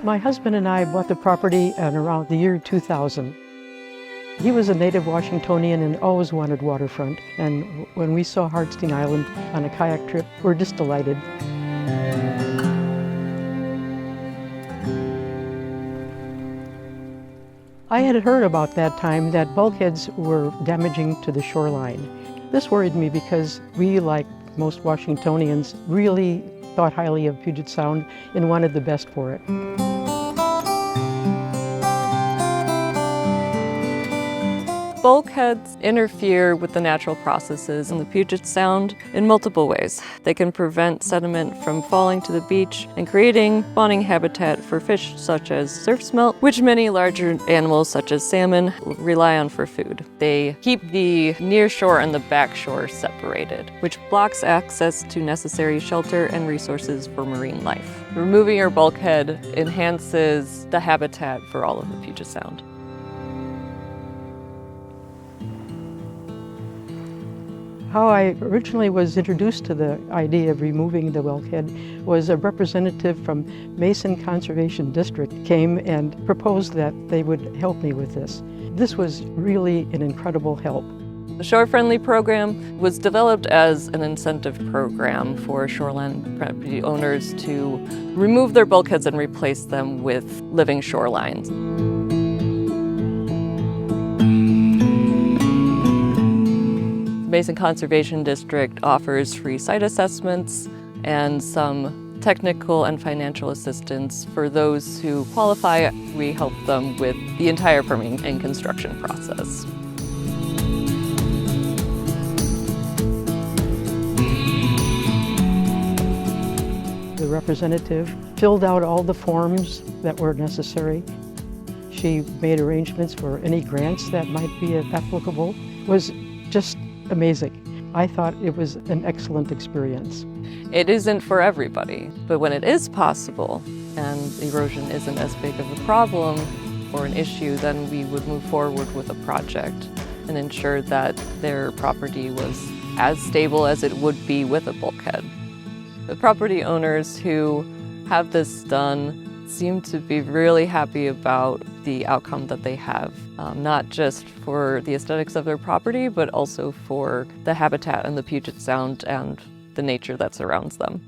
My husband and I bought the property in around the year 2000. He was a native Washingtonian and always wanted waterfront. And when we saw Hartstein Island on a kayak trip, we're just delighted. I had heard about that time that bulkheads were damaging to the shoreline. This worried me because we, like most Washingtonians, really thought highly of Puget Sound and wanted the best for it. Bulkheads interfere with the natural processes in the Puget Sound in multiple ways. They can prevent sediment from falling to the beach and creating spawning habitat for fish such as surf smelt, which many larger animals such as salmon rely on for food. They keep the near shore and the back shore separated, which blocks access to necessary shelter and resources for marine life. Removing your bulkhead enhances the habitat for all of the Puget Sound. How I originally was introduced to the idea of removing the bulkhead was a representative from Misa Conservation District came and proposed that they would help me with this. This was really an incredible help. The Shore Friendly program was developed as an incentive program for shoreline property owners to remove their bulkheads and replace them with living shorelines. Misa Conservation District offers free site assessments and some technical and financial assistance for those who qualify. We help them with the entire permitting and construction process. The representative filled out all the forms that were necessary. She made arrangements for any grants that might be applicable. It was just amazing. I thought it was an excellent experience. It isn't for everybody, but when it is possible and erosion isn't as big of a problem or an issue, then we would move forward with a project and ensure that their property was as stable as it would be with a bulkhead. The property owners who have this done seem to be really happy about the outcome that they have, not just for the aesthetics of their property, but also for the habitat in the Puget Sound and the nature that surrounds them.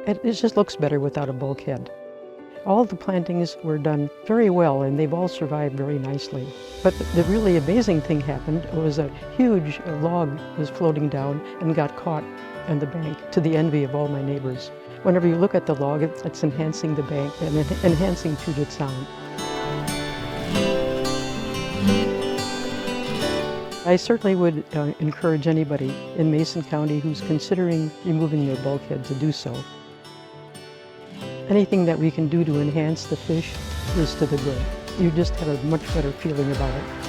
It just looks better without a bulkhead. All the plantings were done very well and they've all survived very nicely. But the really amazing thing happened was a huge log was floating down and got caught on the bank, to the envy of all my neighbors. Whenever you look at the log, it's enhancing the bank and enhancing Puget Sound. I certainly would encourage anybody in Mason County who's considering removing their bulkhead to do so. Anything that we can do to enhance the fish is to the good. You just have a much better feeling about it.